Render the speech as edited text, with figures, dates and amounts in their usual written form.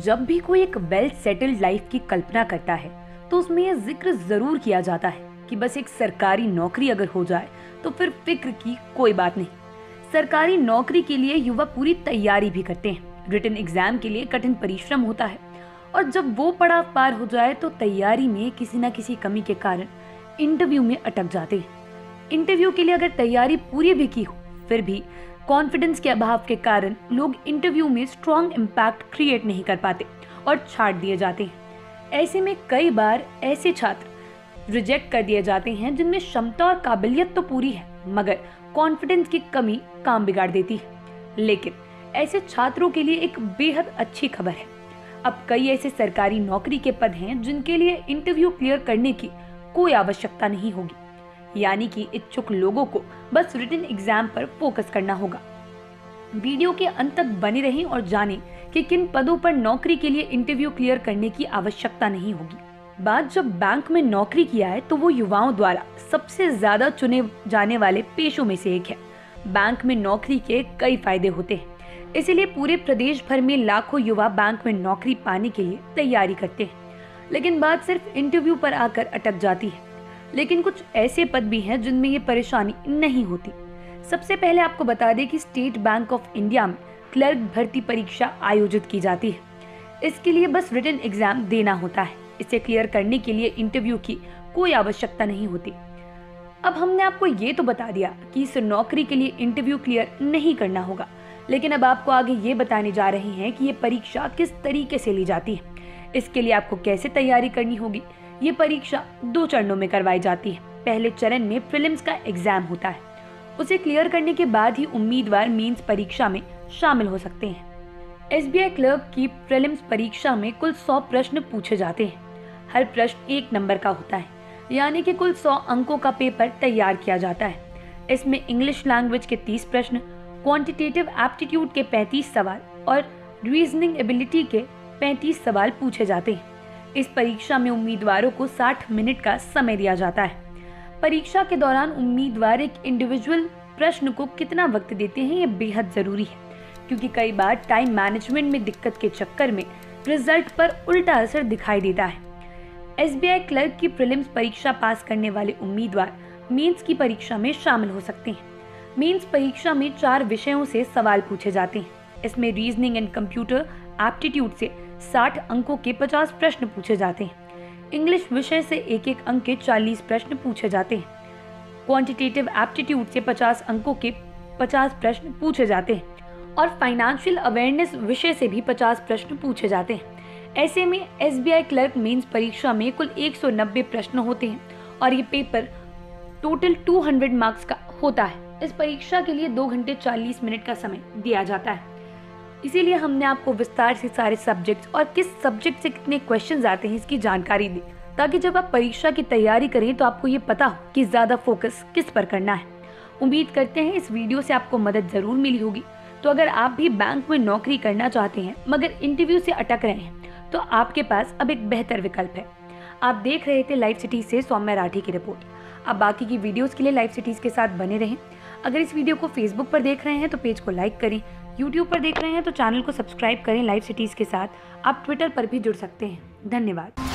जब भी कोई एक वेल सेटल्ड लाइफ की कल्पना करता है तो उसमें यह जिक्र जरूर किया जाता है कि बस एक सरकारी नौकरी अगर हो जाए तो फिर फिक्र की कोई बात नहीं। सरकारी नौकरी के लिए युवा पूरी तैयारी भी करते हैं। रिटन एग्जाम के लिए कठिन परिश्रम होता है और जब वो पड़ाव पार हो जाए तो तैयारी में किसी न किसी कमी के कारण इंटरव्यू में अटक जाते हैं। इंटरव्यू के लिए अगर तैयारी पूरी भी की हो फिर भी कॉन्फिडेंस के अभाव के कारण लोग इंटरव्यू में स्ट्रॉन्ग इम्पैक्ट क्रिएट नहीं कर पाते और छाट दिए जाते हैं। ऐसे में कई बार ऐसे छात्र रिजेक्ट कर दिए जाते हैं जिनमें क्षमता और काबिलियत तो पूरी है मगर कॉन्फिडेंस की कमी काम बिगाड़ देती है। लेकिन ऐसे छात्रों के लिए एक बेहद अच्छी खबर है। अब कई ऐसे सरकारी नौकरी के पद हैं जिनके लिए इंटरव्यू क्लियर करने की कोई आवश्यकता नहीं होगी। यानी कि इच्छुक लोगों को बस रिटन एग्जाम पर फोकस करना होगा। वीडियो के अंत तक बने रहें और जानें कि किन पदों पर नौकरी के लिए इंटरव्यू क्लियर करने की आवश्यकता नहीं होगी। बात जब बैंक में नौकरी की आए तो वो युवाओं द्वारा सबसे ज्यादा चुने जाने वाले पेशों में से एक है। बैंक में नौकरी के कई फायदे होते हैं, इसीलिए पूरे प्रदेश भर में लाखों युवा बैंक में नौकरी पाने के लिए तैयारी करते हैं। लेकिन बात सिर्फ इंटरव्यू पर आकर अटक जाती है। लेकिन कुछ ऐसे पद भी हैं जिनमें ये परेशानी नहीं होती। सबसे पहले आपको बता दें कि स्टेट बैंक ऑफ इंडिया में क्लर्क भर्ती परीक्षा आयोजित की जाती है। इसके लिए बस रिटन एग्जाम देना होता है। इसे क्लियर करने के लिए इंटरव्यू की कोई आवश्यकता नहीं होती। अब हमने आपको ये तो बता दिया कि इस नौकरी के लिए इंटरव्यू क्लियर नहीं करना होगा, लेकिन अब आपको आगे ये बताने जा रहे हैं कि ये परीक्षा किस तरीके से ली जाती है। इसके लिए आपको कैसे तैयारी करनी होगी। ये परीक्षा 2 चरणों में करवाई जाती है। पहले चरण में प्रीलिम्स का एग्जाम होता है। उसे क्लियर करने के बाद ही उम्मीदवार मेंस परीक्षा में शामिल हो सकते हैं। एसबीआई क्लर्क की प्रीलिम्स परीक्षा में कुल 100 प्रश्न पूछे जाते हैं। हर प्रश्न 1 नंबर का होता है, यानी कि कुल 100 अंकों का पेपर तैयार किया जाता है। इसमें इंग्लिश लैंग्वेज के 30 प्रश्न, क्वांटिटेटिव एप्टीट्यूड के 35 सवाल और रीजनिंग एबिलिटी के 35 सवाल पूछे जाते हैं। इस परीक्षा में उम्मीदवारों को 60 मिनट का समय दिया जाता है। परीक्षा के दौरान उम्मीदवार एक इंडिविजुअल प्रश्न को कितना वक्त देते हैं ये बेहद जरूरी है, क्योंकि कई बार टाइम मैनेजमेंट में दिक्कत के चक्कर में रिजल्ट पर उल्टा असर दिखाई देता है। एसबीआई क्लर्क की प्रीलिम्स परीक्षा पास करने वाले उम्मीदवार मेंस की परीक्षा में शामिल हो सकते हैं। मेंस परीक्षा में 4 विषयों से सवाल पूछे जाते हैं। इसमें रीजनिंग एंड कंप्यूटर एप्टीट्यूड से 60 अंकों के 50 प्रश्न पूछे जाते हैं। इंग्लिश विषय से 1-1 अंक के 40 प्रश्न पूछे जाते हैं। क्वांटिटेटिव एप्टीट्यूड से 50 अंकों के 50 प्रश्न पूछे जाते हैं और फाइनेंशियल अवेयरनेस विषय से भी 50 प्रश्न पूछे जाते हैं। ऐसे में एसबीआई क्लर्क मेंस परीक्षा में कुल 190 प्रश्न होते हैं और ये पेपर टोटल 200 मार्क्स का होता है। इस परीक्षा के लिए 2 घंटे 40 मिनट का समय दिया जाता है। इसीलिए हमने आपको विस्तार से सारे सब्जेक्ट्स और किस सब्जेक्ट से कितने क्वेश्चंस आते हैं इसकी जानकारी दी, ताकि जब आप परीक्षा की तैयारी करें तो आपको ये पता हो कि ज्यादा फोकस किस पर करना है। उम्मीद करते हैं इस वीडियो से आपको मदद जरूर मिली होगी। तो अगर आप भी बैंक में नौकरी करना चाहते हैं मगर इंटरव्यू से अटक रहे हैं तो आपके पास अब एक बेहतर विकल्प है। आप देख रहे थे लाइव सिटीज से सौम्या राठी की रिपोर्ट। आप बाकी की वीडियोस के लिए लाइव सिटीज के साथ बने रहें। अगर इस वीडियो को फेसबुक पर देख रहे हैं तो पेज को लाइक करें, यूट्यूब पर देख रहे हैं तो चैनल को सब्सक्राइब करें लाइव सिटीज के साथ। आप ट्विटर पर भी जुड़ सकते हैं। धन्यवाद।